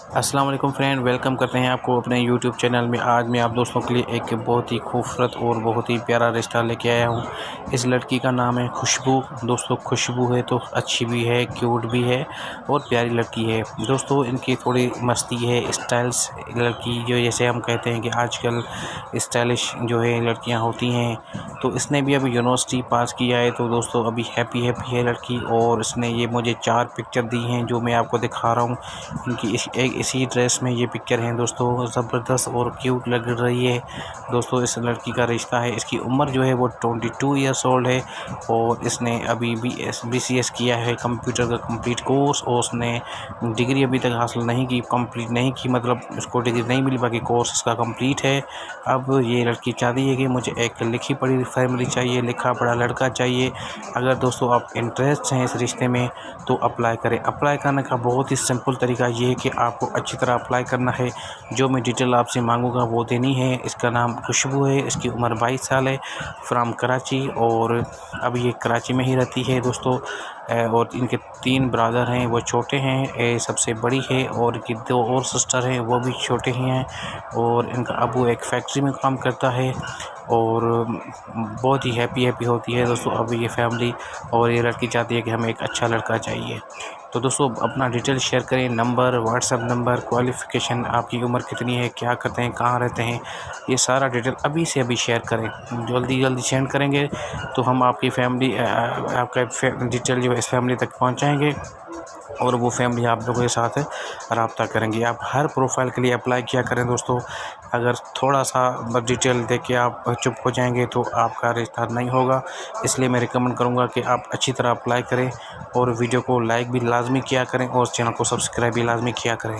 अस्सलाम वालेकुम friend, welcome करते हैं आपको अपने यूट्यूब चैनल में। आज मैं आप दोस्तों के लिए एक बहुत ही खूबसूरत और बहुत ही प्यारा रिश्ता लेके आया हूँ। इस लड़की का नाम है खुशबू। दोस्तों खुशबू है तो अच्छी भी है, क्यूट भी है और प्यारी लड़की है। दोस्तों इनकी थोड़ी मस्ती है, स्टाइल्स लड़की जो जैसे हम कहते हैं कि आजकल स्टाइलिश जो है लड़कियाँ होती हैं। तो इसने भी अभी यूनिवर्सिटी पास किया है। तो दोस्तों अभी हैप्पी है लड़की और इसने ये मुझे 4 पिक्चर दी हैं जो मैं आपको दिखा रहा हूँ। इनकी इसी ड्रेस में ये पिक्चर हैं दोस्तों, ज़बरदस्त और क्यूट लग रही है। दोस्तों इस लड़की का रिश्ता है, इसकी उम्र जो है वो 22 ईयर्स ओल्ड है और इसने अभी BCS किया है, कंप्यूटर का कंप्लीट कोर्स। और उसने डिग्री अभी तक हासिल नहीं की, कंप्लीट नहीं की, मतलब उसको डिग्री नहीं मिली, बाकी कोर्स इसका कंप्लीट है। अब ये लड़की चाहती है कि मुझे एक लिखी पढ़ी फैमिली चाहिए, लिखा पढ़ा लड़का चाहिए। अगर दोस्तों आप इंटरेस्ट हैं इस रिश्ते में तो अप्लाई करें। अप्लाई करने का बहुत ही सिंपल तरीका ये है कि आपको अच्छी तरह अप्लाई करना है। जो मैं डिटेल आपसे मांगूंगा वो देनी है। इसका नाम खुशबू है, इसकी उम्र 22 साल है, फ्राम कराची, और अब ये कराची में ही रहती है दोस्तों। और इनके 3 ब्रदर हैं, वो छोटे हैं, सबसे बड़ी है, और इनकी 2 और सिस्टर हैं, वो भी छोटे ही हैं। और इनका अबू एक फैक्ट्री में काम करता है और बहुत ही हैप्पी होती है दोस्तों अब ये फैमिली। और ये लड़की चाहती है कि हमें एक अच्छा लड़का चाहिए। तो दोस्तों अपना डिटेल शेयर करें, नंबर, व्हाट्सएप नंबर, क्वालिफ़िकेशन, आपकी उम्र कितनी है, क्या करते हैं, कहाँ रहते हैं, ये सारा डिटेल अभी से अभी शेयर करें। जल्दी सेंड करेंगे तो हम आपकी फैमिली आपका डिटेल जो है इस फैमिली तक पहुँचाएँगे और वो फैमिली आप लोगों के साथ रब्ता करेंगे। आप हर प्रोफाइल के लिए अप्लाई किया करें दोस्तों। अगर थोड़ा सा डिटेल दे के आप चुप हो जाएंगे तो आपका रिश्ता नहीं होगा। इसलिए मैं रिकमेंड करूंगा कि आप अच्छी तरह अप्लाई करें और वीडियो को लाइक भी लाजमी किया करें और चैनल को सब्सक्राइब भी लाजमी किया करें।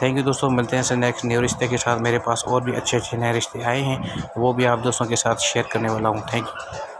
थैंक यू दोस्तों, मिलते हैं नेक्स्ट न्यू रिश्ते के साथ। मेरे पास और भी अच्छे नए रिश्ते आए हैं, वो भी आप दोस्तों के साथ शेयर करने वाला हूँ। Thank you.